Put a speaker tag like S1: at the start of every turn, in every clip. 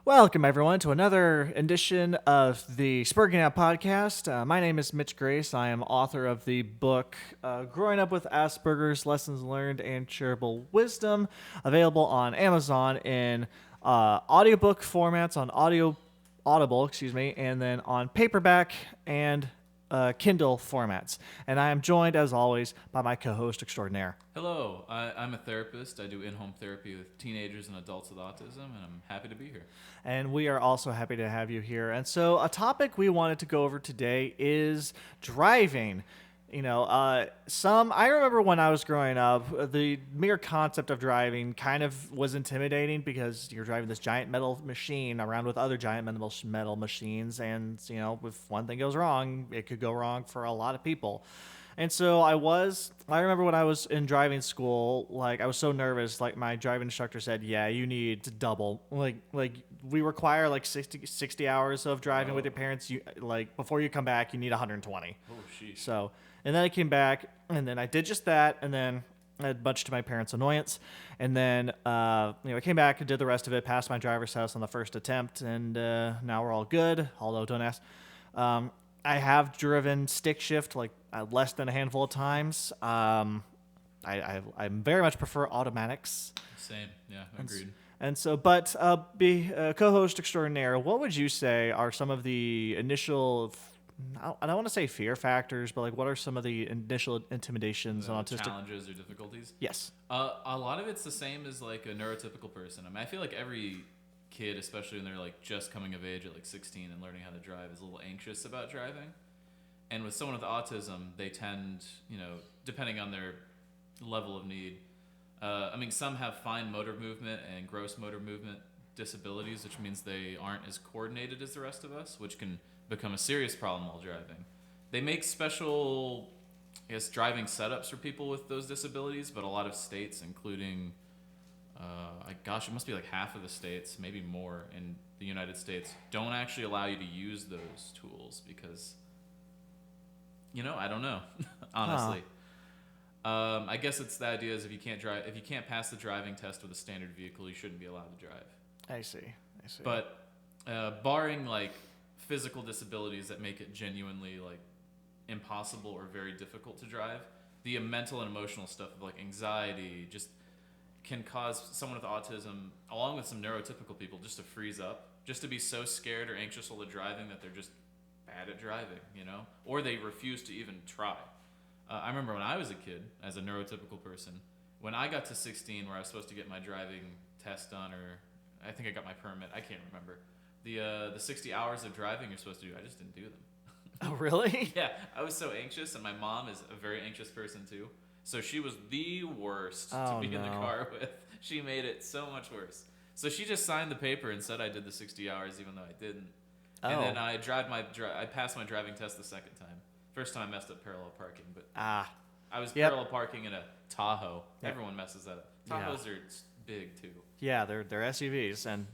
S1: Welcome, everyone, to another edition of the Sperging Out Podcast. My name is Mitch Grace. I am author of the book Growing Up with Asperger's Lessons Learned and Shareable Wisdom, available on Amazon in audiobook formats, on Audible, and then on paperback and Kindle formats. And I am joined, as always, by my co-host extraordinaire.
S2: Hello, I'm a therapist. I do in-home therapy with teenagers and adults with autism, and I'm happy to be here.
S1: And we are also happy to have you here. And so a topic we wanted to go over today is driving. I remember when I was growing up, the mere concept of driving kind of was intimidating because you're driving this giant metal machine around with other giant metal machines. And, if one thing goes wrong, it could go wrong for a lot of people. And so I remember when I was in driving school, I was so nervous, my driving instructor said, yeah, you need to double, we require 60 hours of driving with your parents. Before you come back, you need 120.
S2: Oh, sheesh.
S1: So, and then I came back and then I did just that. And then much to my parents' annoyance. And then, I came back and did the rest of it, passed my driver's test on the first attempt. And now we're all good. Although don't ask. I have driven stick shift less than a handful of times. I very much prefer automatics.
S2: Same, yeah, agreed.
S1: And so, but be co-host extraordinaire, what would you say are some of the initial, I don't want to say fear factors, but what are some of the initial intimidations on autistic?
S2: Challenges or difficulties?
S1: Yes.
S2: A lot of it's the same as a neurotypical person. I feel like every kid, especially when they're just coming of age at 16 and learning how to drive, is a little anxious about driving. And with someone with autism, they tend, depending on their level of need, some have fine motor movement and gross motor movement disabilities, which means they aren't as coordinated as the rest of us, which can become a serious problem while driving. They make special, driving setups for people with those disabilities, but a lot of states, including it must be half of the states, maybe more in the United States, don't actually allow you to use those tools because, I don't know, honestly. I guess it's the idea is if you can't pass the driving test with a standard vehicle, you shouldn't be allowed to drive.
S1: I see.
S2: But barring physical disabilities that make it genuinely impossible or very difficult to drive, the mental and emotional stuff of anxiety just can cause someone with autism, along with some neurotypical people, just to freeze up, just to be so scared or anxious while they're driving that they're just bad at driving, or they refuse to even try. I remember when I was a kid, as a neurotypical person, when I got to 16 where I was supposed to get my driving test done, or I think I got my permit, I can't remember. The 60 hours of driving you're supposed to do, I just didn't do them.
S1: Oh, really?
S2: Yeah, I was so anxious, and my mom is a very anxious person too. So she was the worst to be in the car with. She made it so much worse. So she just signed the paper and said I did the 60 hours even though I didn't. Oh. And then I passed my driving test the second time. First time I messed up parallel parking, but I was parallel parking in a Tahoe. Yep. Everyone messes that up. Tahoes are big too.
S1: Yeah, they're SUVs, and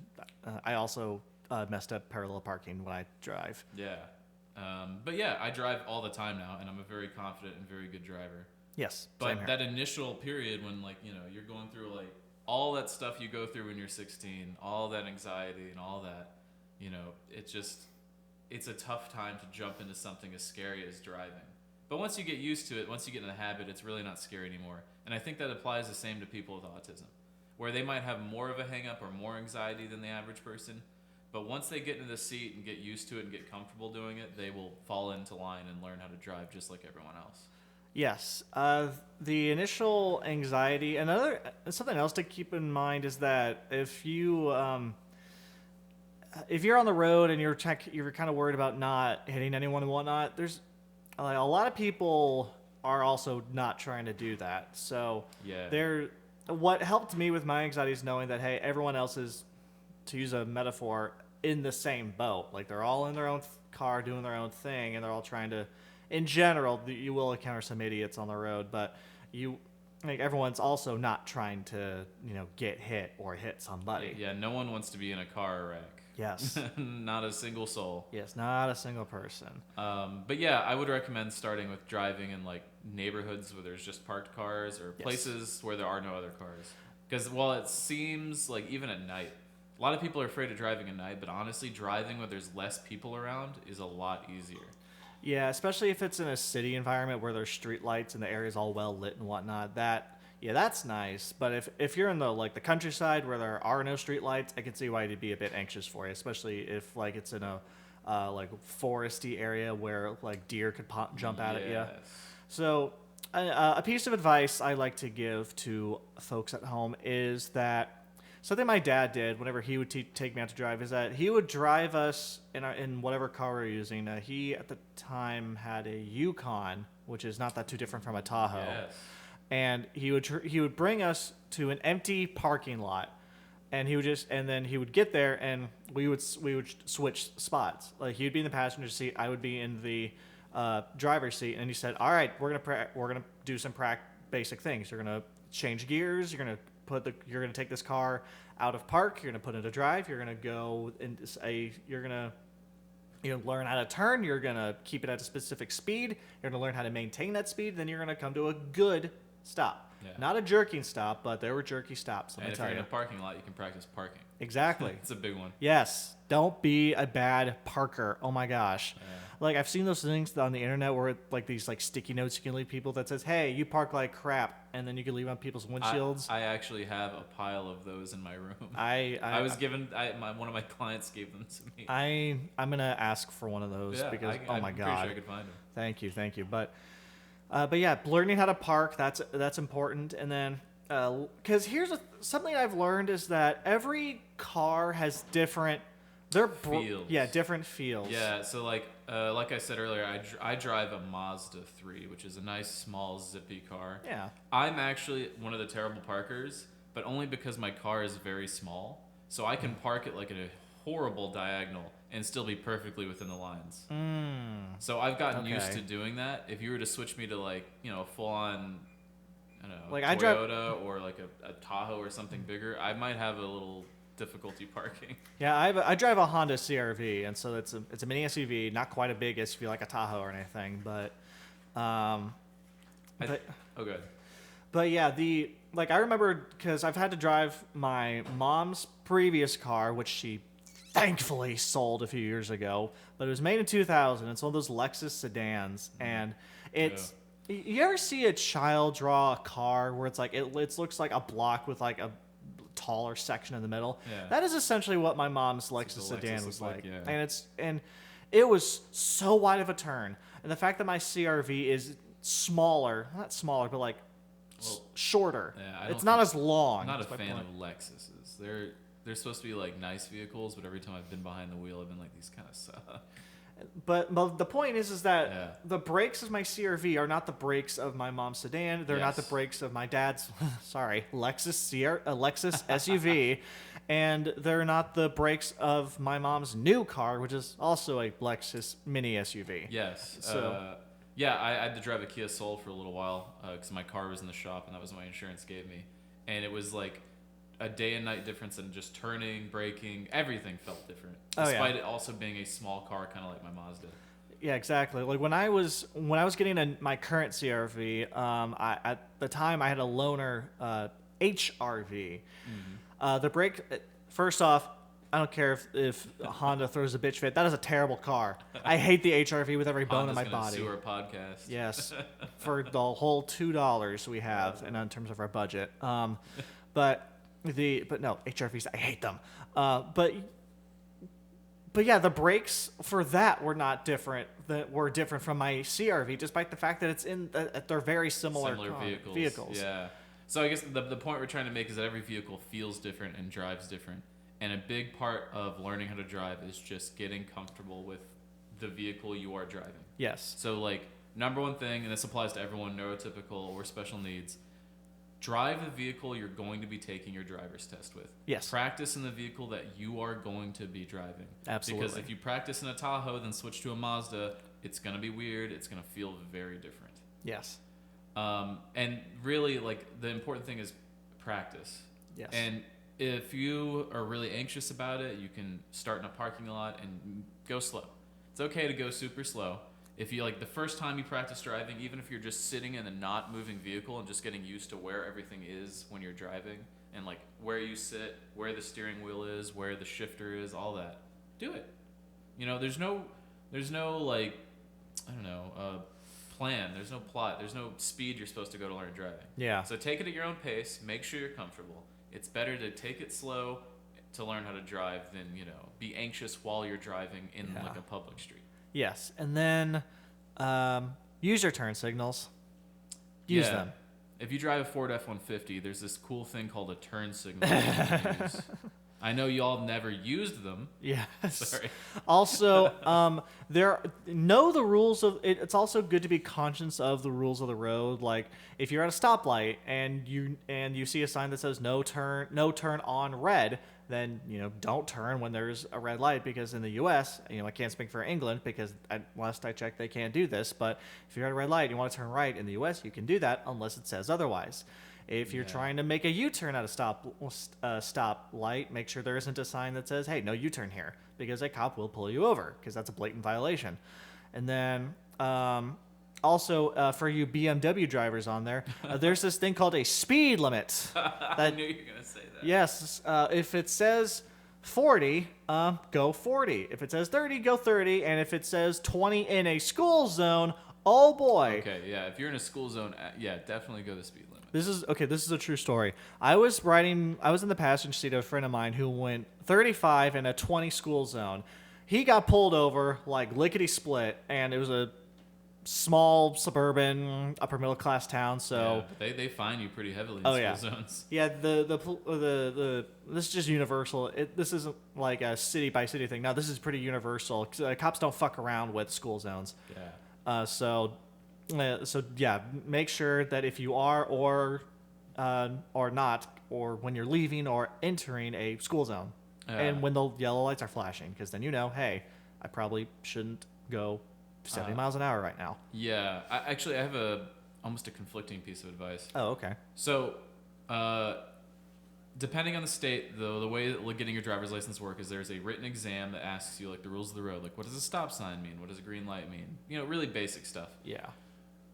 S1: I also messed up parallel parking when I drive.
S2: Yeah. But yeah, I drive all the time now, and I'm a very confident and very good driver.
S1: Yes,
S2: but that initial period when you're going through all that stuff you go through when you're 16, all that anxiety and all that, it's a tough time to jump into something as scary as driving. But once you get used to it, once you get in the habit, it's really not scary anymore. And I think that applies the same to people with autism, where they might have more of a hang-up or more anxiety than the average person. But once they get into the seat and get used to it and get comfortable doing it, they will fall into line and learn how to drive just like everyone else.
S1: Yes. The initial anxiety, something else to keep in mind is that if you're on the road and you're kind of worried about not hitting anyone and whatnot, there's a lot of people are also not trying to do that. So
S2: yeah.
S1: What helped me with my anxiety is knowing that, hey, everyone else is, to use a metaphor, in the same boat. They're all in their own car doing their own thing, and they're all trying to. In general, you will encounter some idiots on the road, but everyone's also not trying to, get hit or hit somebody.
S2: Yeah, no one wants to be in a car wreck.
S1: Yes.
S2: Not a single soul.
S1: Yes, not a single person.
S2: But yeah, I would recommend starting with driving in neighborhoods where there's just parked cars or places where there are no other cars. Because while it seems even at night, A lot of people are afraid of driving at night, but honestly, driving where there's less people around is a lot easier.
S1: Yeah, especially if it's in a city environment where there's street lights and the area's all well lit and whatnot. That's nice. But if you're in the countryside where there are no street lights, I can see why it'd be a bit anxious for you, especially if it's in a foresty area where deer could jump out at you. So a piece of advice I like to give to folks at home is that something my dad did whenever he would take me out to drive is that he would drive us in whatever car we were using. He at the time had a Yukon, which is not that too different from a Tahoe.
S2: Yes.
S1: And he would bring us to an empty parking lot, and then he would get there, and we would switch spots. Like he would be in the passenger seat, I would be in the driver's seat, and he said, "All right, we're gonna do some basic things. You're gonna change gears. You're gonna take this car out of park. You're gonna put it into drive. You're gonna go you're gonna learn how to turn. You're gonna keep it at a specific speed. You're gonna learn how to maintain that speed. Then you're gonna come to a good stop."
S2: Yeah.
S1: Not a jerking stop, but there were jerky stops. Let
S2: And
S1: me
S2: if
S1: tell
S2: you're
S1: you.
S2: in a parking lot, you can practice parking.
S1: Exactly.
S2: It's a big one.
S1: Yes. Don't be a bad parker. Oh my gosh.
S2: Yeah.
S1: I've seen those things on the internet where these sticky notes you can leave people that says, "Hey, you park like crap," and then you can leave on people's windshields.
S2: I actually have a pile of those in my room.
S1: I
S2: was given. One of my clients gave them to me.
S1: I'm gonna ask for one of those because
S2: I'm
S1: my
S2: pretty
S1: god.
S2: sure I could find them.
S1: Thank you. But yeah, learning how to park, that's important. And then because here's something I've learned is that every car has different
S2: Feels.
S1: different feels.
S2: Yeah, so like I said earlier, I drive a Mazda 3, which is a nice, small, zippy car.
S1: Yeah.
S2: I'm actually one of the terrible parkers, but only because my car is very small. So I can park it in a horrible diagonal and still be perfectly within the lines. So I've gotten used to doing that. If you were to switch me to a full-on, I don't know, Toyota or a Tahoe or something bigger, I might have a little difficulty parking.
S1: Yeah, I drive a Honda CR-V, and so it's a mini SUV, not quite a big SUV like a Tahoe or anything, but
S2: good.
S1: But yeah, I remember because I've had to drive my mom's previous car, which she thankfully sold a few years ago, but it was made in 2000. It's one of those Lexus sedans, and it's. Yeah. You ever see a child draw a car where it's it looks like a block with a taller section in the middle?
S2: Yeah.
S1: That is essentially what my mom's Lexus sedan
S2: Lexus
S1: was like.
S2: Yeah.
S1: And it was so wide of a turn, and the fact that my CR-V is not smaller, but shorter.
S2: Yeah,
S1: it's not as long.
S2: I'm not a fan of Lexuses. They're supposed to be nice vehicles, but every time I've been behind the wheel, I've been these kind of suck.
S1: But the point is that the brakes of my CR-V are not the brakes of my mom's sedan. They're not the brakes of my dad's, Lexus SUV, and they're not the brakes of my mom's new car, which is also a Lexus mini SUV.
S2: Yes.
S1: So.
S2: I had to drive a Kia Soul for a little while because my car was in the shop and that was what my insurance gave me, and it was a day and night difference in just turning, braking, everything felt different. Despite it also being a small car, kind of like my Mazda. Yeah,
S1: exactly. When I was getting my current CR-V, at the time I had a loaner HRV. Mm-hmm. The brake, first off, I don't care if Honda throws a bitch fit. That is a terrible car. I hate the HRV with every bone in my body.
S2: Sue our podcast.
S1: Yes, for the whole $2 we have, and in terms of our budget. But no, HRVs, I hate them. But yeah, the brakes for that were not different. That were different from my CR-V, despite the fact that they're very similar vehicles.
S2: Yeah. So I guess the point we're trying to make is that every vehicle feels different and drives different. And a big part of learning how to drive is just getting comfortable with the vehicle you are driving.
S1: Yes.
S2: So number one thing, and this applies to everyone, neurotypical or special needs, drive the vehicle you're going to be taking your driver's test with.
S1: Yes.
S2: Practice in the vehicle that you are going to be driving.
S1: Absolutely.
S2: Because if you practice in a Tahoe, then switch to a Mazda, it's going to be weird. It's going to feel very different.
S1: Yes.
S2: And really, the important thing is practice.
S1: Yes.
S2: And if you are really anxious about it, you can start in a parking lot and go slow. It's okay to go super slow. If you the first time you practice driving, even if you're just sitting in a not moving vehicle and just getting used to where everything is when you're driving, and like where you sit, where the steering wheel is, where the shifter is, all that. Do it. You know, there's no like, I don't know, plan. There's no plot. There's no speed you're supposed to go to learn driving.
S1: Yeah.
S2: So take it at your own pace. Make sure you're comfortable. It's better to take it slow to learn how to drive than, you know, be anxious while you're driving in like a public street.
S1: Yes. And then use your turn signals. Use them.
S2: If you drive a Ford F-150, there's this cool thing called a turn signal that you can use. I know you all never used them.
S1: Yes.
S2: Sorry.
S1: Also, know the rules of it. It's also good to be conscious of the rules of the road. Like if you're at a stoplight and you see a sign that says no turn on red, then don't turn when there's a red light, because in the U.S., I can't speak for England because last I checked they can't do this. But if you're at a red light and you want to turn right in the U.S., you can do that unless it says otherwise. If you're trying to make a U-turn at a stop light, make sure there isn't a sign that says, hey, no U-turn here, because a cop will pull you over because that's a blatant violation. And then also for you BMW drivers on there, there's this thing called a speed limit.
S2: I knew you were going to say that.
S1: Yes. If it says 40, go 40. If it says 30, go 30. And if it says 20 in a school zone, oh boy.
S2: Okay, yeah. If you're in a school zone, definitely go the speed limit.
S1: This is a true story. I was in the passenger seat of a friend of mine who went 35 in a 20 school zone. He got pulled over like lickety split, and it was a small suburban upper middle class town. So
S2: they fine you pretty heavily in school zones.
S1: Yeah, the this is just universal. This isn't like a city by city thing. No, this is pretty universal. Cops don't fuck around with school zones.
S2: Yeah.
S1: So make sure that if you are or not, or when you're leaving or entering a school zone, and when the yellow lights are flashing, because then hey, I probably shouldn't go 70 miles an hour right now.
S2: Yeah, I have almost a conflicting piece of advice.
S1: Oh, okay.
S2: So, depending on the state, the way that getting your driver's license work is there's a written exam that asks you like the rules of the road, like what does a stop sign mean, what does a green light mean, really basic stuff.
S1: Yeah.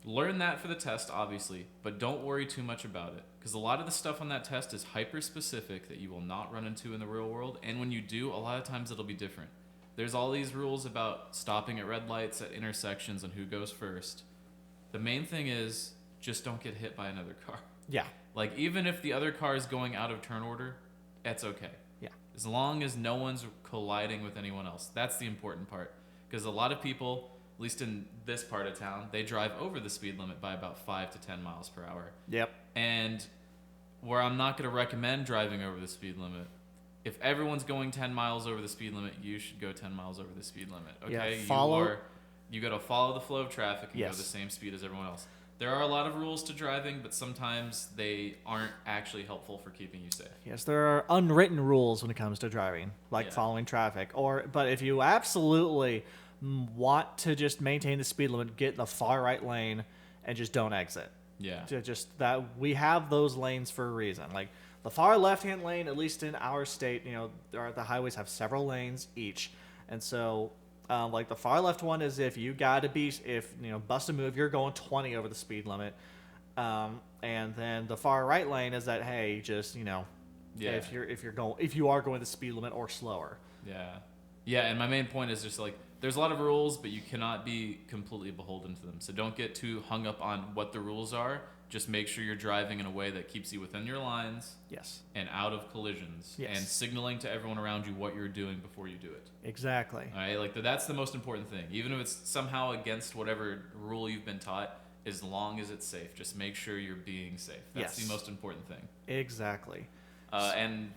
S2: Learn that for the test, obviously, but don't worry too much about it, because a lot of the stuff on that test is hyper-specific that you will not run into in the real world, and when you do, a lot of times it'll be different. There's all these rules about stopping at red lights, at intersections, and who goes first. The main thing is just don't get hit by another car.
S1: Yeah.
S2: Like, even if the other car is going out of turn order, that's okay.
S1: Yeah.
S2: As long as no one's colliding with anyone else. That's the important part, because a lot of people, at least in this part of town, they drive over the speed limit by about 5 to 10 miles per hour.
S1: Yep.
S2: And where I'm not going to recommend driving over the speed limit, if everyone's going 10 miles over the speed limit, you should go 10 miles over the speed limit. Okay?
S1: Yeah,
S2: You got to follow the flow of traffic and
S1: yes.
S2: go the same speed as everyone else. There are a lot of rules to driving, but sometimes they aren't actually helpful for keeping you safe.
S1: Yes, there are unwritten rules when it comes to driving, like following traffic. But if you absolutely want to just maintain the speed limit, get in the far right lane and just don't exit.
S2: Yeah.
S1: Just that we have those lanes for a reason. Like the far left-hand lane, at least in our state, the highways have several lanes each. And so like the far left one is if bust a move, you're going 20 over the speed limit. And then the far right lane is that, hey, just, if you are going the speed limit or slower.
S2: Yeah. Yeah. And my main point is just like, there's a lot of rules, but you cannot be completely beholden to them. So don't get too hung up on what the rules are. Just make sure you're driving in a way that keeps you within your lines.
S1: Yes.
S2: And out of collisions.
S1: Yes.
S2: And signaling to everyone around you what you're doing before you do it.
S1: Exactly.
S2: All right? Like that's the most important thing. Even if it's somehow against whatever rule you've been taught, as long as it's safe, just make sure you're being safe. That's the most important thing.
S1: Exactly.
S2: And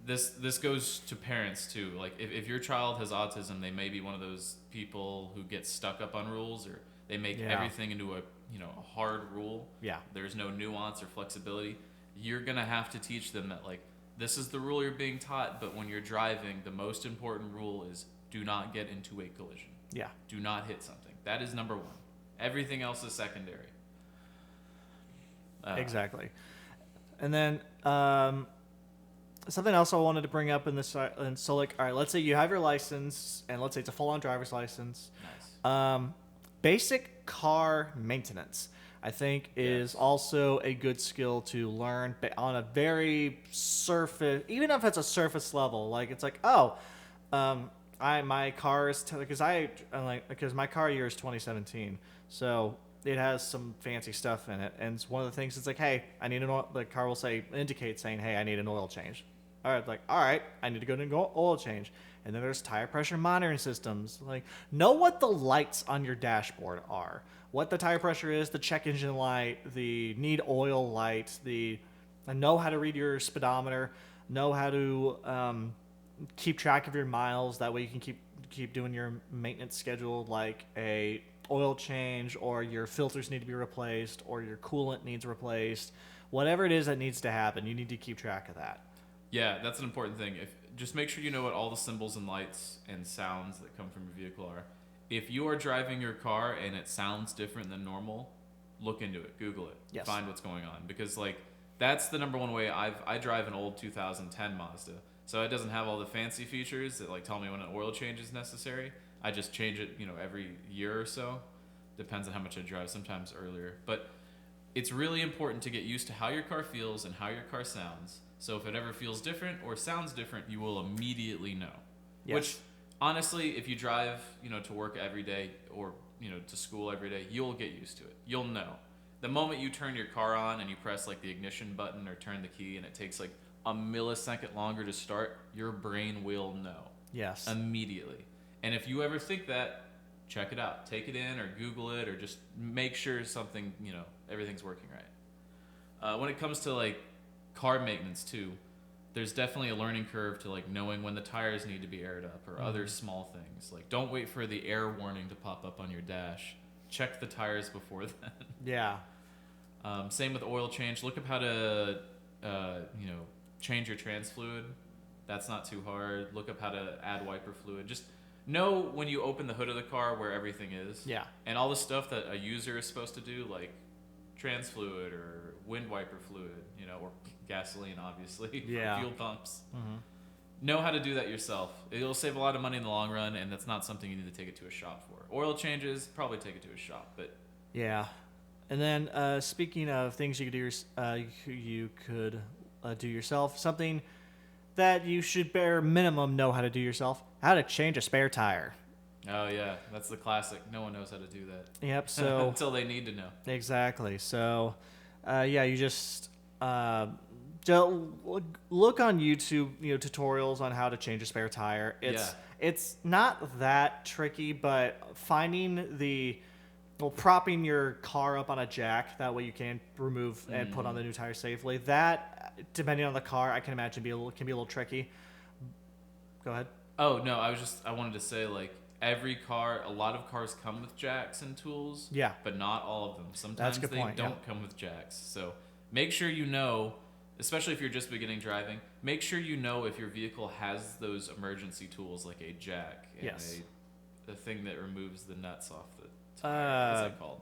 S2: this goes to parents too. Like if your child has autism, they may be one of those people who get stuck up on rules, or they make everything into a hard rule.
S1: Yeah. There's
S2: no nuance or flexibility. You're gonna have to teach them that like this is the rule you're being taught, but when you're driving, the most important rule is do not get into a collision.
S1: Yeah.
S2: Do not hit something. That is number one. Everything else is secondary.
S1: Exactly. And then something else I wanted to bring up in this, and so like, all right, let's say you have your license, and let's say it's a full-on driver's license.
S2: Nice.
S1: Basic car maintenance. I think is also a good skill to learn on a very surface, even if it's a surface level. Like it's like, oh, my car is because my car year is 2017, so it has some fancy stuff in it, and it's one of the things. It's like, hey, I need an oil. The car will indicate saying, hey, I need an oil change. All right, I need to go to an oil change. And then there's tire pressure monitoring systems. Like, know what the lights on your dashboard are, what the tire pressure is, the check engine light, the need oil light, and know how to read your speedometer, know how to keep track of your miles. That way you can keep doing your maintenance schedule, like a oil change, or your filters need to be replaced, or your coolant needs replaced. Whatever it is that needs to happen, you need to keep track of that.
S2: Yeah, that's an important thing. Just make sure you know what all the symbols and lights and sounds that come from your vehicle are. If you are driving your car and it sounds different than normal, look into it, Google it,
S1: Yes.
S2: Find what's going on, because like that's the number one way. I drive an old 2010 Mazda, so it doesn't have all the fancy features that like tell me when an oil change is necessary. I just change it, every year or so. Depends on how much I drive, sometimes earlier. But it's really important to get used to how your car feels and how your car sounds. So if it ever feels different or sounds different, you will immediately know.
S1: Yes.
S2: Which, honestly, if you drive, to work every day or, to school every day, you'll get used to it. You'll know. The moment you turn your car on and you press like the ignition button or turn the key and it takes like a millisecond longer to start, your brain will know.
S1: Yes.
S2: Immediately. And if you ever think that, check it out. Take it in or Google it or just make sure something, everything's working right. When it comes to like car maintenance too, there's definitely a learning curve to like knowing when the tires need to be aired up or other small things. Like don't wait for the air warning to pop up on your dash. Check the tires before then.
S1: Yeah.
S2: Same with oil change. Look up how to, change your trans fluid. That's not too hard. Look up how to add wiper fluid. Just know when you open the hood of the car where everything is.
S1: Yeah.
S2: And all the stuff that a user is supposed to do, like trans fluid or wind wiper fluid, or gasoline, obviously, for fuel pumps. Mm-hmm. Know how to do that yourself. It'll save a lot of money in the long run, and that's not something you need to take it to a shop for. Oil changes, probably take it to a shop, but
S1: yeah. And then speaking of things you could do yourself, something that you should bare minimum know how to do yourself: how to change a spare tire.
S2: Oh yeah, that's the classic. No one knows how to do that.
S1: Yep. So
S2: until they need to know.
S1: Exactly. So, you just look on YouTube, tutorials on how to change a spare tire. It's not that tricky, but finding propping your car up on a jack, that way you can remove and put on the new tire safely. That, depending on the car, I can imagine can be a little tricky. Go ahead.
S2: Oh no, I wanted to say like a lot of cars come with jacks and tools.
S1: Yeah.
S2: But not all of them. Sometimes they don't come with jacks. So make sure you know, especially if you're just beginning driving, make sure you know if your vehicle has those emergency tools like a jack and the thing that removes the nuts off the tire. What's that called?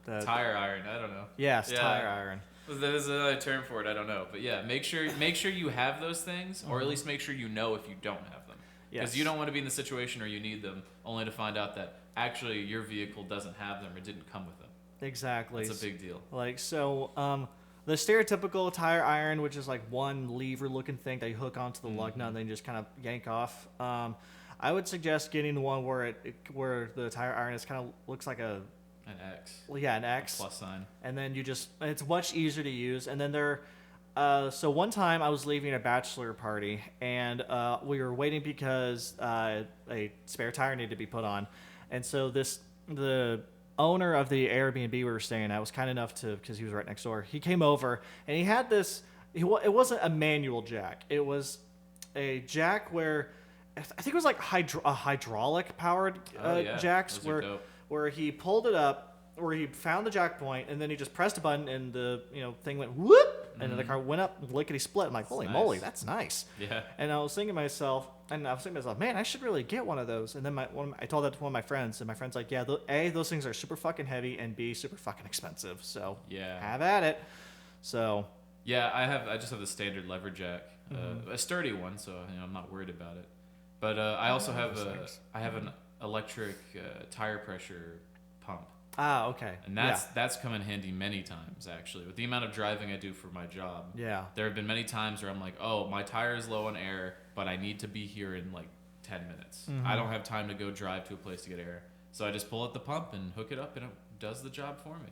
S2: The tire iron. I don't know.
S1: Yes, yeah. Tire iron.
S2: There's another term for it. I don't know. But yeah, make sure you have those things, or at least make sure you know if you don't have them. Because you don't want to be in the situation where you need them only to find out that actually your vehicle doesn't have them or didn't come with them.
S1: Exactly.
S2: It's a big deal.
S1: The stereotypical tire iron, which is like one lever looking thing that you hook onto the lug nut and then just kind of yank off. I would suggest getting the one where the tire iron is kind of looks like an
S2: X.
S1: Well, yeah, an X.
S2: A plus sign.
S1: And then it's much easier to use. And then so one time I was leaving a bachelor party and we were waiting because a spare tire needed to be put on. And so the owner of the Airbnb we were staying at was kind enough because he was right next door. He came over and he had this. It wasn't a manual jack. It was a jack where I think it was like a hydraulic powered jacks where he pulled it up, where he found the jack point, and then he just pressed a button, and the thing went whoop, and then the car went up lickety split. I'm like, holy moly, that's nice.
S2: Yeah.
S1: And I was thinking to myself, man, I should really get one of those. And then I told that to one of my friends, and my friend's like, yeah, A, those things are super fucking heavy, and B, super fucking expensive. So have at it. So
S2: yeah, I just have the standard lever jack, a sturdy one, so I'm not worried about it. But I also have an electric tire pressure pump.
S1: Okay.
S2: And that's come in handy many times, actually. With the amount of driving I do for my job, there have been many times where I'm like, oh, my tire is low on air, but I need to be here in like 10 minutes. I don't have time to go drive to a place to get air. So I just pull at the pump and hook it up, and it does the job for me.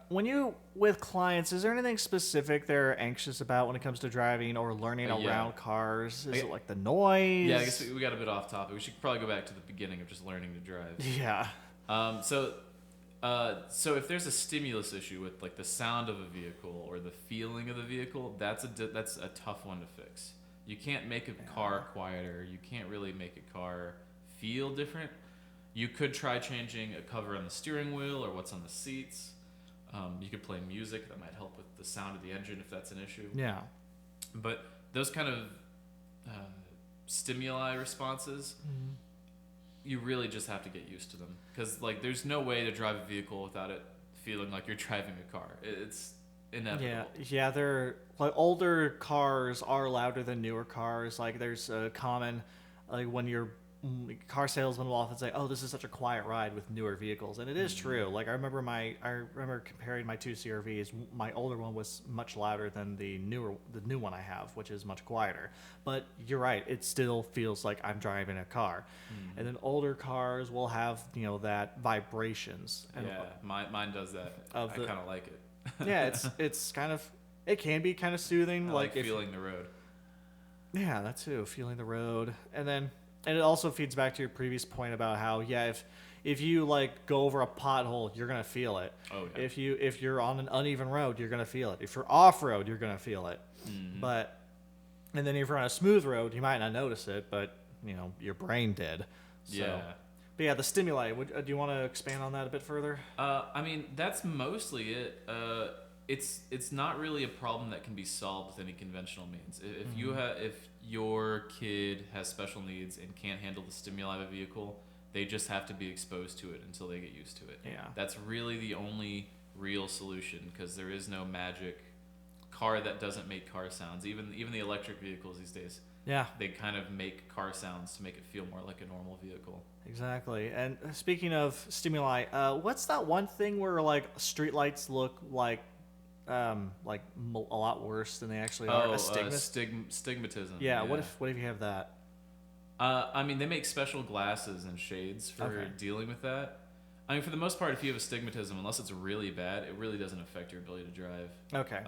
S1: When you with clients, is there anything specific they're anxious about when it comes to driving or learning around cars? Is it like the noise?
S2: Yeah, I guess we got a bit off topic. We should probably go back to the beginning of just learning to drive.
S1: Yeah.
S2: So if there's a stimulus issue with like the sound of a vehicle or the feeling of the vehicle, that's a tough one to fix. You can't make a car quieter. You can't really make a car feel different. You could try changing a cover on the steering wheel or what's on the seats. You could play music that might help with the sound of the engine if that's an issue.
S1: Yeah.
S2: But those kind of stimuli responses, you really just have to get used to them. Because like, there's no way to drive a vehicle without it feeling like you're driving a car. It's inevitable.
S1: Yeah. They're like older cars are louder than newer cars. Like there's a common, like when you're car salesmen will often say, "Oh, this is such a quiet ride with newer vehicles," and it is true. Like I remember comparing my two CRVs. My older one was much louder than the new one I have, which is much quieter. But you're right; it still feels like I'm driving a car. And then older cars will have that vibrations. And
S2: mine does that. I kind of like it.
S1: Yeah, it's kind of it can be kind of soothing.
S2: I like feeling the road.
S1: Yeah, that too, feeling the road, and it also feeds back to your previous point about how, if you like go over a pothole, you're gonna feel it.
S2: Oh yeah.
S1: If you're on an uneven road, you're gonna feel it. If you're off road, you're gonna feel it. And then if you're on a smooth road, you might not notice it, but your brain did. So,
S2: yeah.
S1: But yeah, the stimuli. Do you want to expand on that a bit further?
S2: I mean, that's mostly it. It's not really a problem that can be solved with any conventional means. If your kid has special needs and can't handle the stimuli of a vehicle, they just have to be exposed to it until they get used to it.
S1: Yeah.
S2: That's really the only real solution, because there is no magic car that doesn't make car sounds. Even the electric vehicles these days.
S1: Yeah.
S2: They kind of make car sounds to make it feel more like a normal vehicle.
S1: Exactly. And speaking of stimuli, what's that one thing where like streetlights look like a lot worse than they actually are?
S2: Stigmatism.
S1: Yeah. What if you have that?
S2: I mean, they make special glasses and shades for dealing with that. I mean, for the most part, if you have astigmatism, unless it's really bad, it really doesn't affect your ability to drive.
S1: Okay.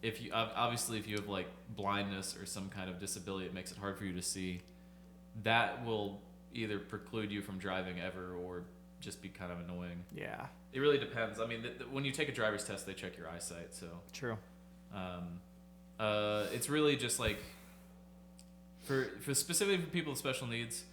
S2: If you have like blindness or some kind of disability, it makes it hard for you to see. That will either preclude you from driving ever or just be kind of annoying.
S1: Yeah.
S2: It really depends. I mean, when you take a driver's test, they check your eyesight. So
S1: true.
S2: It's really just like for specifically for people with special needs,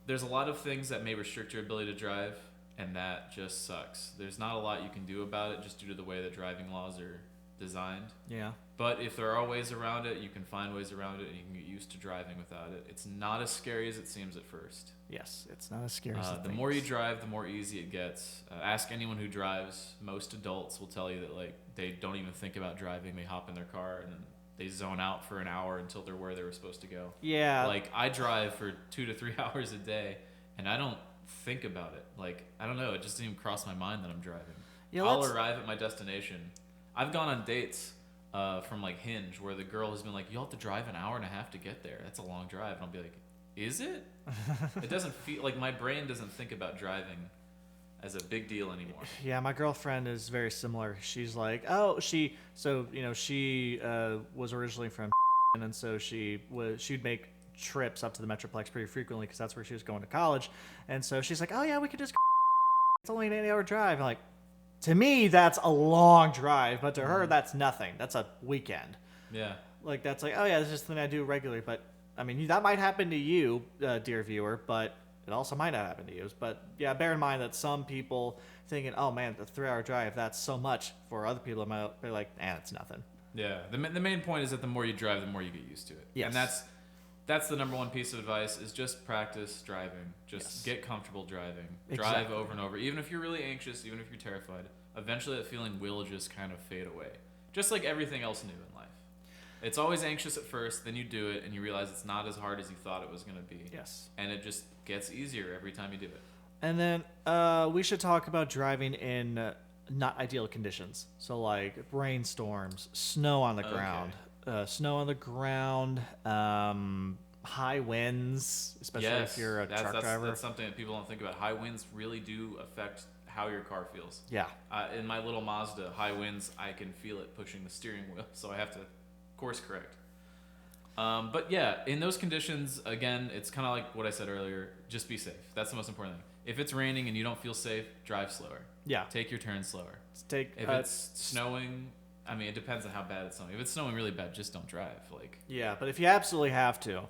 S2: there's a lot of things that may restrict your ability to drive, and that just sucks. There's not a lot you can do about it just due to the way the driving laws are designed.
S1: Yeah.
S2: But if there are ways around it, you can find ways around it, and you can get used to driving without it. It's not as scary as it seems at first.
S1: Yes, it's not as scary as it
S2: The
S1: thinks.
S2: more you drive, the more easy it gets. Ask anyone who drives. Most adults will tell you that like they don't even think about driving. They hop in their car and they zone out for an hour until they're where they were supposed to go.
S1: Yeah.
S2: Like I drive for 2 to 3 hours a day, and I don't think about it. Like I don't know. It just didn't even cross my mind that I'm driving.
S1: Yeah,
S2: I'll arrive at my destination. I've gone on dates from like Hinge where the girl has been like, "You'll have to drive an hour and a half to get there. That's a long drive." And I'll be like, "Is it?" It doesn't feel like my brain doesn't think about driving as a big deal anymore.
S1: Yeah, my girlfriend is very similar. She's like, she was originally from and so she'd make trips up to the Metroplex pretty frequently because that's where she was going to college. And so she's like, "Oh yeah, we could just it's only an 8-hour drive." I'm like, to me, that's a long drive, but to her, that's nothing. That's a weekend.
S2: Yeah.
S1: Like, that's like, oh, yeah, that's just something I do regularly. But, I mean, that might happen to you, dear viewer, but it also might not happen to you. But, yeah, bear in mind that some people thinking, oh, man, the 3-hour drive, that's so much. For other people, they're like, it's nothing.
S2: Yeah. The main point is that the more you drive, the more you get used to it.
S1: Yes.
S2: And that's the number one piece of advice is just practice driving. Just get comfortable driving.
S1: Exactly.
S2: Drive over and over. Even if you're really anxious, even if you're terrified, eventually that feeling will just kind of fade away. Just like everything else new in life. It's always anxious at first, then you do it, and you realize it's not as hard as you thought it was going to be.
S1: Yes.
S2: And it just gets easier every time you do it.
S1: And then we should talk about driving in not ideal conditions. So like rainstorms, snow on the ground, high winds, especially if you're a truck driver.
S2: That's something that people don't think about. High winds really do affect how your car feels.
S1: Yeah.
S2: In my little Mazda, high winds, I can feel it pushing the steering wheel, so I have to course correct. But yeah, in those conditions, again, it's kind of like what I said earlier. Just be safe. That's the most important thing. If it's raining and you don't feel safe, drive slower.
S1: Yeah.
S2: Take your turn slower.
S1: If
S2: it's snowing, I mean, it depends on how bad it's snowing. If it's snowing really bad, just don't drive.
S1: Yeah, but if you absolutely have to,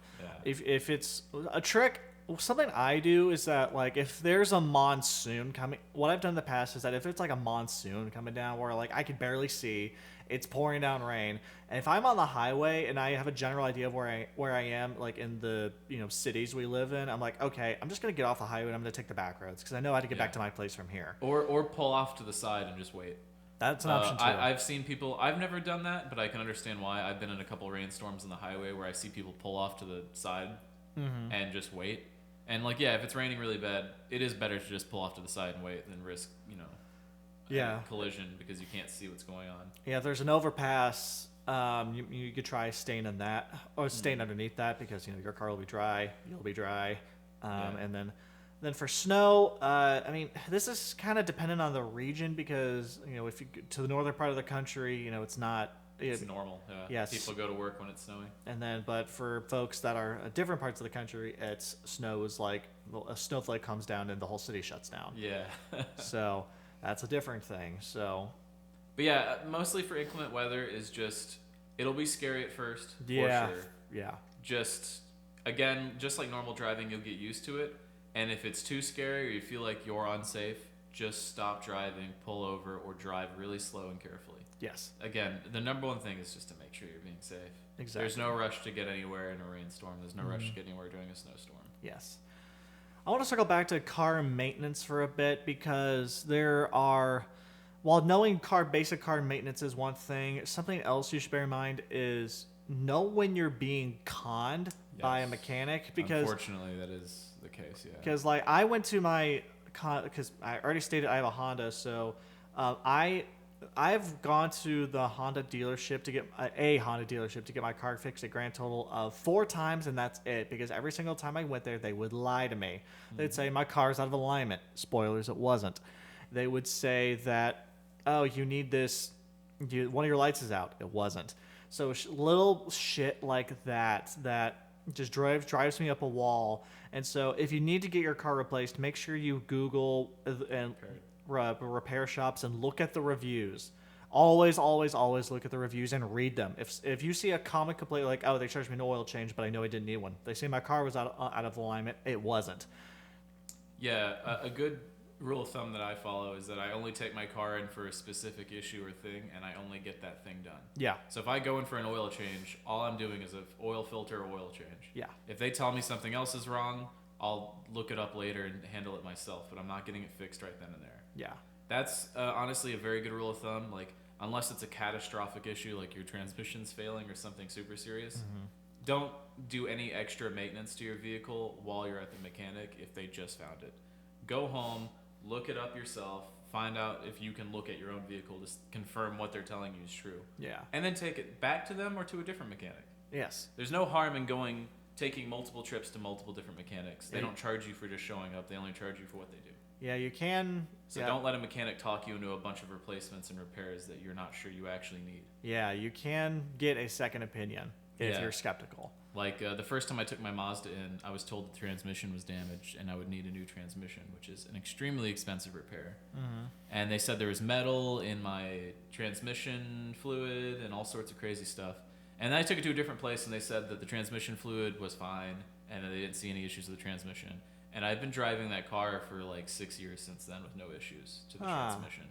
S1: if it's a trick, something I do is that like if there's a monsoon coming, what I've done in the past is that if it's like a monsoon coming down where like I can barely see, it's pouring down rain, and if I'm on the highway and I have a general idea of where I am, like in the cities we live in, I'm like, okay, I'm just gonna get off the highway and I'm gonna take the back roads because I know how to get back to my place from here.
S2: Or pull off to the side and just wait.
S1: That's an option too.
S2: I've seen people. I've never done that, but I can understand why. I've been in a couple rainstorms on the highway where I see people pull off to the side and just wait. And if it's raining really bad, it is better to just pull off to the side and wait than risk a collision because you can't see what's going on. Yeah,
S1: if there's an overpass, you could try staying in that or staying underneath that because your car will be dry, you'll be dry, and then for snow, I mean, this is kind of dependent on the region because if you go to the northern part of the country, it's not.
S2: It's normal. Yeah.
S1: Yes.
S2: People go to work when it's snowing.
S1: And then, but for folks that are at different parts of the country, it's snow is like a snowflake comes down and the whole city shuts down.
S2: Yeah.
S1: So that's a different thing. So.
S2: But yeah, mostly for inclement weather is just it'll be scary at first.
S1: Yeah.
S2: For sure.
S1: Yeah.
S2: Just like normal driving, you'll get used to it. And if it's too scary or you feel like you're unsafe, just stop driving, pull over, or drive really slow and carefully.
S1: Yes.
S2: Again, the number one thing is just to make sure you're being safe.
S1: Exactly.
S2: There's no rush to get anywhere in a rainstorm. There's no rush to get anywhere during a snowstorm.
S1: Yes. I want to circle back to car maintenance for a bit because while knowing basic car maintenance is one thing, something else you should bear in mind is know when you're being conned by a mechanic. Because
S2: unfortunately, that is the case. Yeah.
S1: Because I went to because I already stated I have a Honda, so I've gone to the Honda dealership to get my car fixed a grand total of 4 times, and that's it. Because every single time I went there, they would lie to me. They'd say my car's out of alignment. Spoilers, it wasn't. They would say that, oh, you need this. One of your lights is out. It wasn't. So little shit like that just drives me up a wall. And so if you need to get your car replaced, make sure you Google and repair shops and look at the reviews. Always look at the reviews and read them. If you see a common complaint like, oh, they charged me an oil change, but I know I didn't need one. They say my car was out of alignment. It wasn't.
S2: Yeah, a good rule of thumb that I follow is that I only take my car in for a specific issue or thing, and I only get that thing done.
S1: Yeah.
S2: So if I go in for an oil change, all I'm doing is an oil filter or oil change.
S1: Yeah.
S2: If they tell me something else is wrong, I'll look it up later and handle it myself, but I'm not getting it fixed right then and there.
S1: Yeah.
S2: That's honestly a very good rule of thumb. Unless it's a catastrophic issue, like your transmission's failing or something super serious, don't do any extra maintenance to your vehicle while you're at the mechanic if they just found it. Go home, look it up yourself, find out if you can look at your own vehicle to confirm what they're telling you is true.
S1: Yeah.
S2: And then take it back to them or to a different mechanic.
S1: Yes.
S2: There's no harm in taking multiple trips to multiple different mechanics. They don't charge you for just showing up. They only charge you for what they do.
S1: Yeah, you can.
S2: So don't let a mechanic talk you into a bunch of replacements and repairs that you're not sure you actually need.
S1: Yeah, you can get a second opinion if you're skeptical.
S2: The first time I took my Mazda in, I was told the transmission was damaged and I would need a new transmission, which is an extremely expensive repair. And they said there was metal in my transmission fluid and all sorts of crazy stuff. And then I took it to a different place and they said that the transmission fluid was fine and that they didn't see any issues with the transmission. And I've been driving that car for 6 years since then with no issues to the transmission.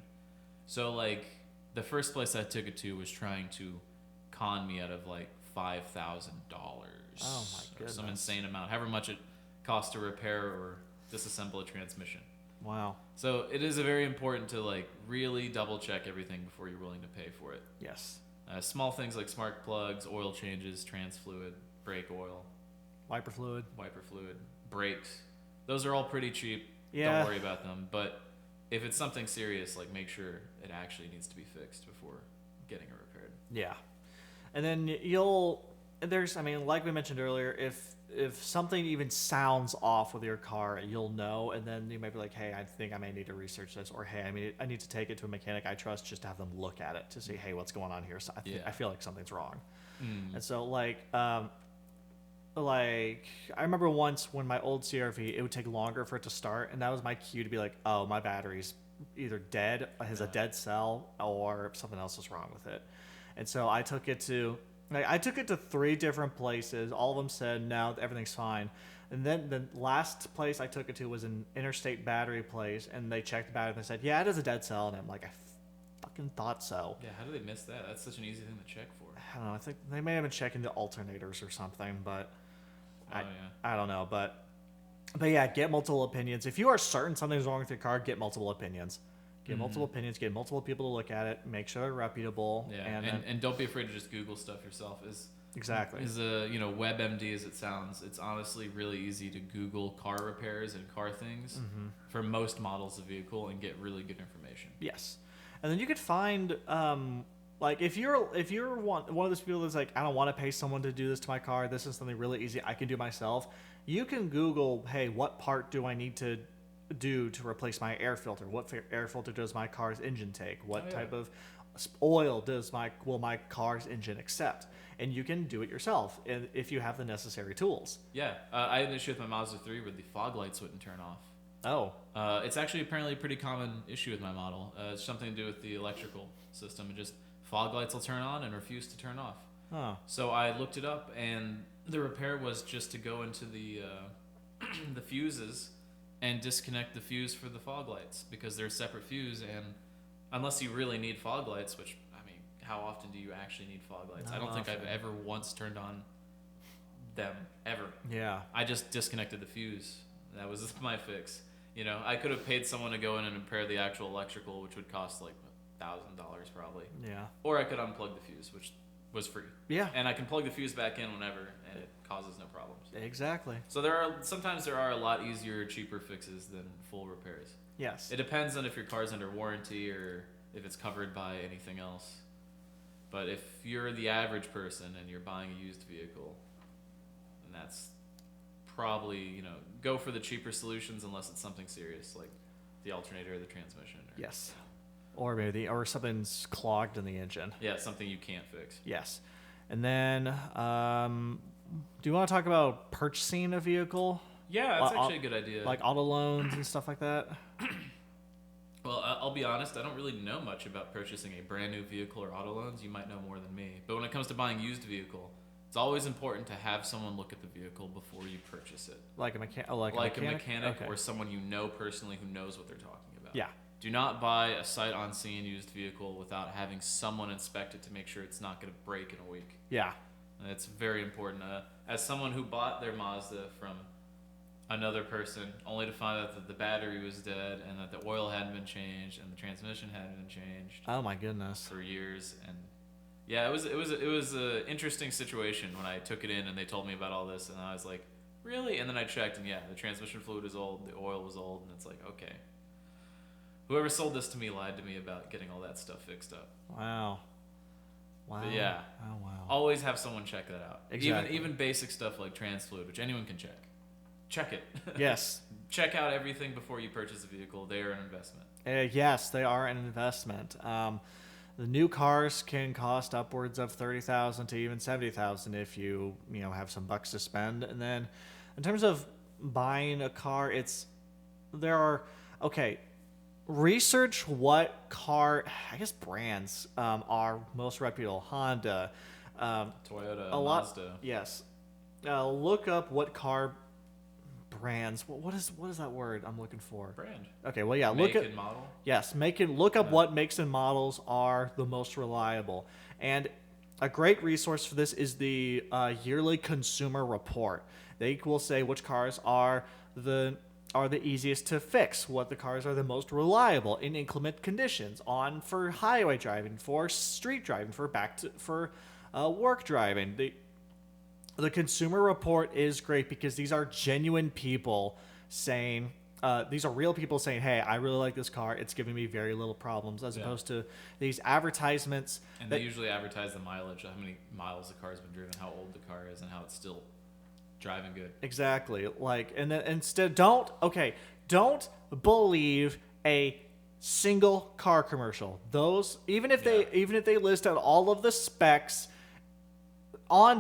S2: So the first place I took it to was trying to con me out of $5,000.
S1: Oh my goodness.
S2: Some insane amount, however much it costs to repair or disassemble a transmission.
S1: Wow.
S2: So it is very important to really double check everything before you're willing to pay for it.
S1: Yes.
S2: Small things like spark plugs, oil changes, trans fluid, brake oil,
S1: wiper fluid,
S2: brakes. Those are all pretty cheap.
S1: Yeah.
S2: don't worry about them. But if it's something serious, like make sure it actually needs to be fixed before getting it repaired.
S1: Yeah. And then I mean, like we mentioned earlier, if something even sounds off with your car, you'll know, and then you might be like, hey, I think I may need to research this, or hey, I need to take it to a mechanic I trust just to have them look at it to see, hey, what's going on here. So I feel like something's wrong. And so like I remember once when my old CRV, it would take longer for it to start, and that was my cue to be like, oh, my battery's either dead, has a dead cell, or something else is wrong with it. And so I took it to 3 different places. All of them said no, everything's fine. And then the last place I took it to was an Interstate battery place, and they checked the battery and they said, yeah, it is a dead cell. And I'm like, I fucking thought so.
S2: Yeah, how do they miss that? That's such an easy thing to check for.
S1: I don't know. I think they may have been checking the alternators or something, but I don't know. But yeah, get multiple opinions. If you are certain something's wrong with your car, get multiple opinions. Get multiple opinions, get multiple people to look at it, make sure they're reputable.
S2: Yeah, and don't be afraid to just Google stuff yourself.
S1: Exactly.
S2: As a WebMD as it sounds, it's honestly really easy to Google car repairs and car things for most models of vehicle and get really good information.
S1: Yes, and then you could find like if you're one of those people that's like, I don't want to pay someone to do this to my car. This is something really easy I can do myself. You can Google, hey, what part do I need to do to replace my air filter? What air filter does my car's engine take? What type of oil will my car's engine accept? And you can do it yourself if you have the necessary tools.
S2: Yeah, I had an issue with my Mazda 3 where the fog lights wouldn't turn off.
S1: Oh.
S2: It's actually apparently a pretty common issue with my model. It's something to do with the electrical system. It just fog lights will turn on and refuse to turn off.
S1: Oh.
S2: So I looked it up, and the repair was just to go into the the fuses and disconnect the fuse for the fog lights, because they're a separate fuse, and unless you really need fog lights, which, I mean, how often do you actually need fog lights? I don't think I've ever once turned on them, ever.
S1: Yeah.
S2: I just disconnected the fuse. That was my fix. I could have paid someone to go in and repair the actual electrical, which would cost like $1,000 probably.
S1: Yeah.
S2: Or I could unplug the fuse, which was free.
S1: Yeah.
S2: And I can plug the fuse back in whenever, and it causes no problems.
S1: Exactly.
S2: So sometimes there are a lot easier, cheaper fixes than full repairs.
S1: Yes.
S2: It depends on if your car's under warranty or if it's covered by anything else. But if you're the average person and you're buying a used vehicle, then that's probably, go for the cheaper solutions unless it's something serious like the alternator or the transmission.
S1: Yes. Or something's clogged in the engine.
S2: Yeah, something you can't fix.
S1: Yes. And then, do you want to talk about purchasing a vehicle?
S2: Yeah, that's actually a good idea.
S1: Like auto loans and stuff like that?
S2: Well, I'll be honest, I don't really know much about purchasing a brand new vehicle or auto loans. You might know more than me. But when it comes to buying used vehicle, it's always important to have someone look at the vehicle before you purchase it.
S1: Like a mechanic? Okay.
S2: Or someone you know personally who knows what they're talking about.
S1: Yeah.
S2: Do not buy a sight-unseen used vehicle without having someone inspect it to make sure it's not going to break in a week.
S1: Yeah.
S2: It's very important. As someone who bought their Mazda from another person, only to find out that the battery was dead and that the oil hadn't been changed and the transmission hadn't been changed.
S1: Oh my goodness.
S2: For years. And yeah, it was an interesting situation when I took it in and they told me about all this, and I was like, really? And then I checked, and yeah, the transmission fluid was old, the oil was old, and it's like, okay. Whoever sold this to me lied to me about getting all that stuff fixed up.
S1: Wow.
S2: But yeah.
S1: Oh wow.
S2: Always have someone check that out.
S1: Exactly.
S2: Even basic stuff like trans fluid, which anyone can check. Check it.
S1: Yes.
S2: Check out everything before you purchase a vehicle. They are an investment.
S1: Yes, they are an investment. The new cars can cost upwards of $30,000 to even $70,000 if you have some bucks to spend. And then, in terms of buying a car, research what car, brands are most reputable. Honda,
S2: Toyota,
S1: Mazda. Yes. Look up what car brands. What is that word I'm looking for?
S2: Brand.
S1: Okay, well, yeah.
S2: Make and model.
S1: Yes, look up what makes and models are the most reliable. And a great resource for this is the yearly consumer report. They will say which cars are the easiest to fix, what the cars are the most reliable in inclement conditions, for highway driving, for street driving, for work driving. The consumer report is great because these are genuine people saying, these are real people saying, hey, I really like this car. It's giving me very little problems, as opposed to these advertisements.
S2: And they usually advertise the mileage, how many miles the car's been driven, how old the car is, and how it's still driving good.
S1: Exactly. Like, and then instead, don't believe a single car commercial. Those, even if they list out all of the specs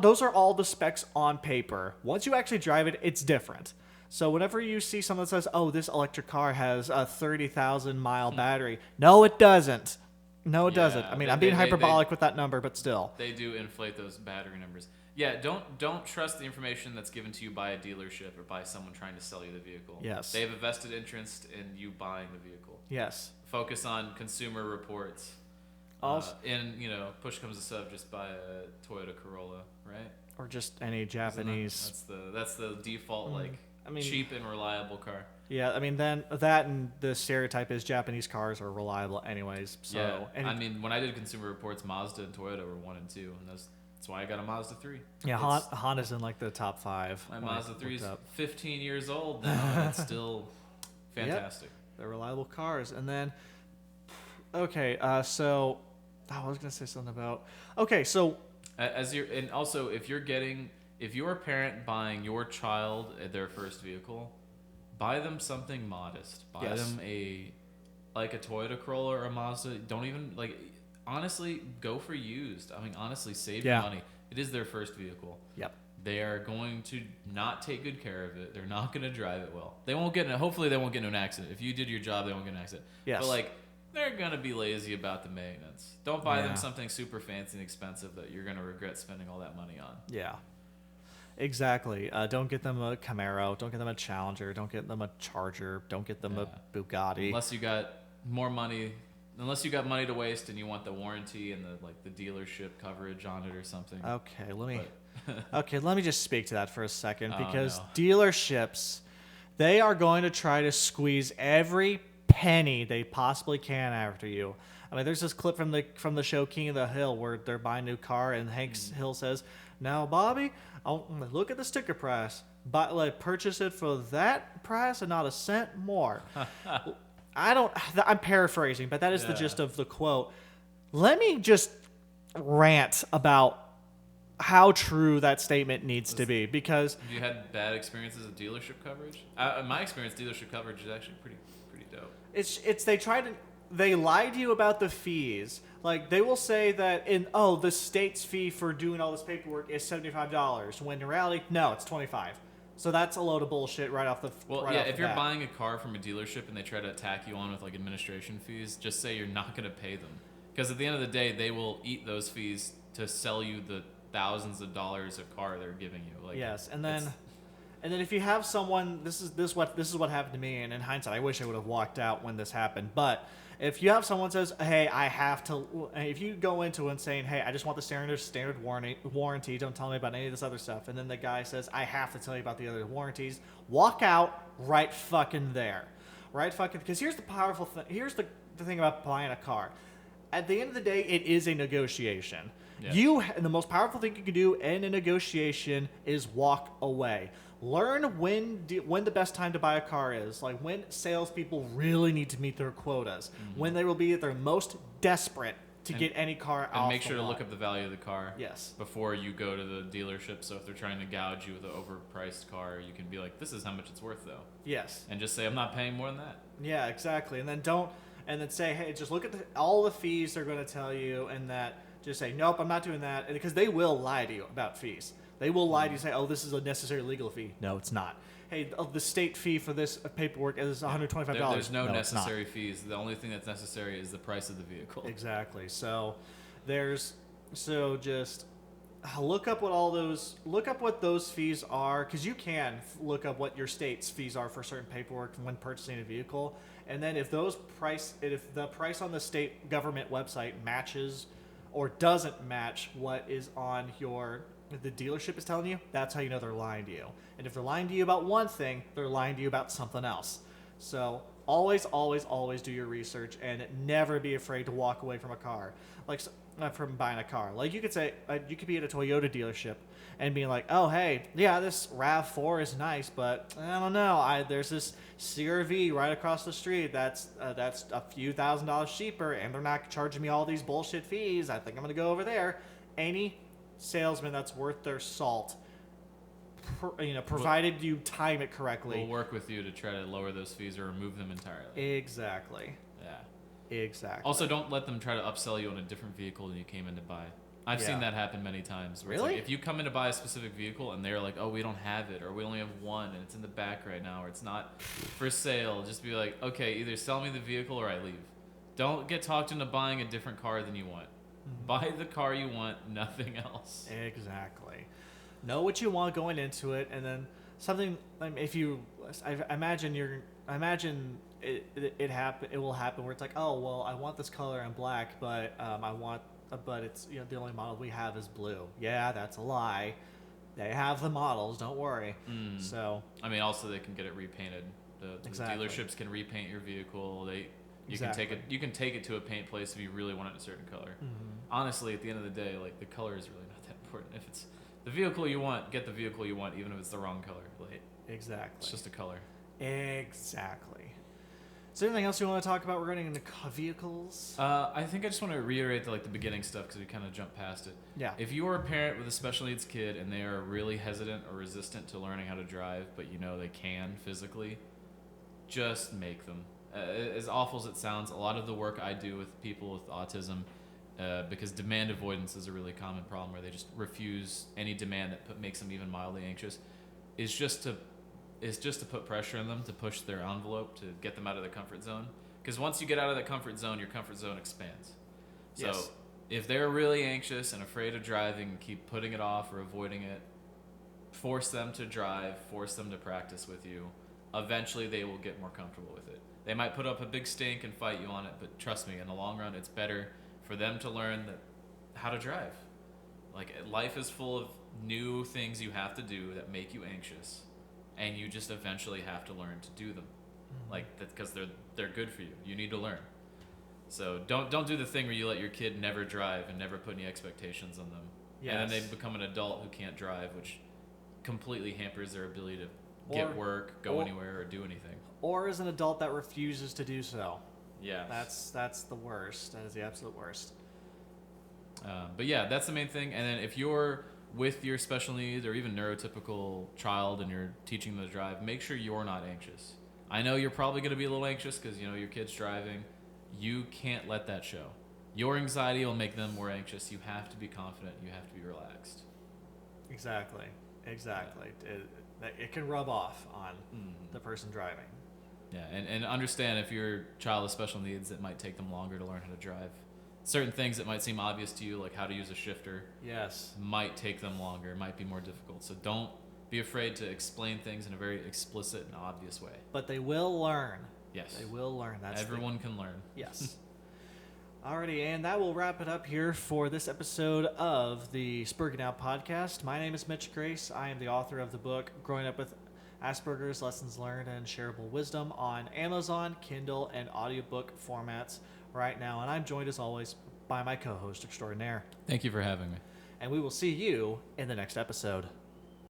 S1: those are all the specs on paper. Once you actually drive it, it's different. So whenever you see someone that says, oh, this electric car has a 30,000 mile battery, no, it doesn't. No, it doesn't. I mean, I'm being hyperbolic with that number, but still.
S2: They do inflate those battery numbers. Yeah, don't trust the information that's given to you by a dealership or by someone trying to sell you the vehicle.
S1: Yes.
S2: They have a vested interest in you buying the vehicle.
S1: Yes.
S2: Focus on consumer reports.
S1: Also,
S2: push comes to shove, just buy a Toyota Corolla, right?
S1: Or just any Japanese.
S2: That's the default, cheap and reliable car.
S1: Yeah, I mean, then that and the stereotype is Japanese cars are reliable anyways. So,
S2: yeah, when I did consumer reports, Mazda and Toyota were 1 and 2, and that's why I got a Mazda 3.
S1: Yeah, Honda's in like the top 5.
S2: My Mazda 3 is 15 years old now, and it's still fantastic.
S1: Yep, they're reliable cars. And then, so I was gonna say something about. So
S2: if you're a parent buying your child their first vehicle, buy them something modest. Buy them a Toyota Corolla or a Mazda. Don't even honestly go for used. I mean, honestly, save your money. It is their first vehicle.
S1: Yep.
S2: They are going to not take good care of it. They're not going to drive it well. They won't hopefully they won't get into an accident. If you did your job, they won't get in an accident.
S1: Yes.
S2: But they're going to be lazy about the maintenance. Don't buy them something super fancy and expensive that you're going to regret spending all that money on.
S1: Yeah. Exactly. Don't get them a Camaro. Don't get them a Challenger. Don't get them a Charger. Don't get them a Bugatti.
S2: Unless you got more money. Unless you got money to waste and you want the warranty and the dealership coverage on it or something.
S1: Okay, let me just speak to that for a second, because dealerships, they are going to try to squeeze every penny they possibly can after you. I mean, there's this clip from the show King of the Hill where they're buying a new car and Hank Hill says, "Now, Bobby, look at the sticker price. Purchase it for that price and not a cent more." I'm paraphrasing, but that is the gist of the quote. Let me just rant about how true that statement needs to be, because
S2: have you had bad experiences with dealership coverage? In my experience, dealership coverage is actually pretty dope.
S1: They lie to you about the fees. Like, they will say that the state's fee for doing all this paperwork is $75, when in reality, no, it's $25. So that's a load of bullshit right off the
S2: if you're buying a car from a dealership and they try to attack you on with administration fees, just say you're not going to pay them, because at the end of the day, they will eat those fees to sell you the thousands of dollars a car they're giving you.
S1: Yes, and then if you have someone, this is what happened to me, and in hindsight, I wish I would have walked out when this happened. But if you have someone says, "Hey, I have to," if you go into it saying, "Hey, I just want the standard warranty, don't tell me about any of this other stuff," and then the guy says, "I have to tell you about the other warranties," walk out right fucking there, because here's the powerful thing. Here's the thing about buying a car. At the end of the day, it is a negotiation. Yeah. The most powerful thing you can do in a negotiation is walk away. Learn when the best time to buy a car is, when salespeople really need to meet their quotas, when they will be at their most desperate to get any car out.
S2: And make sure to look up the value of the car before you go to the dealership. So if they're trying to gouge you with an overpriced car, you can be like, "This is how much it's worth, though."
S1: Yes.
S2: And just say, "I'm not paying more than that."
S1: Yeah, exactly. And then say, "Hey, just look at all the fees they're going to tell you," and that just say, "Nope, I'm not doing that," because they will lie to you about fees. They will lie to you, say, "Oh, this is a necessary legal fee." No, it's not. "Hey, the state fee for this paperwork is $125.
S2: There's no necessary fees. The only thing that's necessary is the price of the vehicle.
S1: Exactly. So just look up what those fees are, because you can look up what your state's fees are for certain paperwork when purchasing a vehicle. And then if the price on the state government website matches or doesn't match what is on the dealership is telling you, that's how you know they're lying to you. And if they're lying to you about one thing, they're lying to you about something else. So always, always, always do your research, and never be afraid to walk away from a car, from buying a car. You could say, you could be at a Toyota dealership, and being like, oh, hey, yeah, this RAV4 is nice, but I don't know. There's this CRV right across the street that's a few $1,000s cheaper, and they're not charging me all these bullshit fees. I think I'm going to go over there. Any salesman that's worth their salt, provided you time it correctly.
S2: We'll work with you to try to lower those fees or remove them entirely.
S1: Exactly.
S2: Yeah.
S1: Exactly.
S2: Also, don't let them try to upsell you on a different vehicle than you came in to buy. I've seen that happen many times. Where
S1: Really?
S2: It's like, if you come in to buy a specific vehicle and they're like, oh, we don't have it, or we only have one and it's in the back right now, or it's not for sale, just be like, okay, either sell me the vehicle or I leave. Don't get talked into buying a different car than you want. Buy the car you want, nothing else.
S1: Exactly. Know what you want going into it, and then something. I imagine it will happen where it's like, oh well, I want this color in black, but but it's the only model we have is blue. Yeah, that's a lie. They have the models. Don't worry. So
S2: I mean, also they can get it repainted. The dealerships can repaint your vehicle. You can take it to a paint place if you really want it a certain color. Honestly, at the end of the day, like, the color is really not that important. If it's the vehicle you want, get the vehicle you want, even if it's the wrong color. Like,
S1: exactly.
S2: It's just a color.
S1: Exactly. Is there anything else you want to talk about regarding the vehicles?
S2: I think I just want to reiterate the beginning stuff because we kind of jumped past it.
S1: Yeah.
S2: If you are a parent with a special needs kid and they are really hesitant or resistant to learning how to drive, but they can physically, just make them. As awful as it sounds, a lot of the work I do with people with autism, because demand avoidance is a really common problem where they just refuse any demand that makes them even mildly anxious, is just to put pressure on them, to push their envelope, to get them out of their comfort zone. Because once you get out of that comfort zone, your comfort zone expands. So if they're really anxious and afraid of driving and keep putting it off or avoiding it, force them to drive, force them to practice with you. Eventually they will get more comfortable with it. They might put up a big stink and fight you on it, but trust me, in the long run, it's better for them to learn how to drive. Like, life is full of new things you have to do that make you anxious, and you just eventually have to learn to do them. Like, that's because they're good for you. You need to learn. So don't do the thing where you let your kid never drive and never put any expectations on them. Yes. And then they become an adult who can't drive, which completely hampers their ability to get work, go anywhere, or do anything.
S1: Or as an adult that refuses to do so.
S2: Yeah.
S1: That's the worst. That is the absolute worst.
S2: But yeah, that's the main thing. And then if you're with your special needs or even neurotypical child and you're teaching them to drive, make sure you're not anxious. I know you're probably going to be a little anxious because your kid's driving. You can't let that show. Your anxiety will make them more anxious. You have to be confident. You have to be relaxed.
S1: Exactly. It can rub off on the person driving.
S2: Yeah, and understand if your child has special needs, it might take them longer to learn how to drive. Certain things that might seem obvious to you, like how to use a shifter, might take them longer, might be more difficult. So don't be afraid to explain things in a very explicit and obvious way.
S1: But they will learn.
S2: Yes.
S1: They will learn.
S2: Everyone can learn.
S1: Yes. Alrighty, and that will wrap it up here for this episode of the Sperging Out Podcast. My name is Mitch Grace. I am the author of the book Growing Up with Asperger's Lessons Learned and Shareable Wisdom on Amazon, Kindle, and audiobook formats right now. And I'm joined as always by my co-host extraordinaire.
S2: Thank you for having me.
S1: And we will see you in the next episode.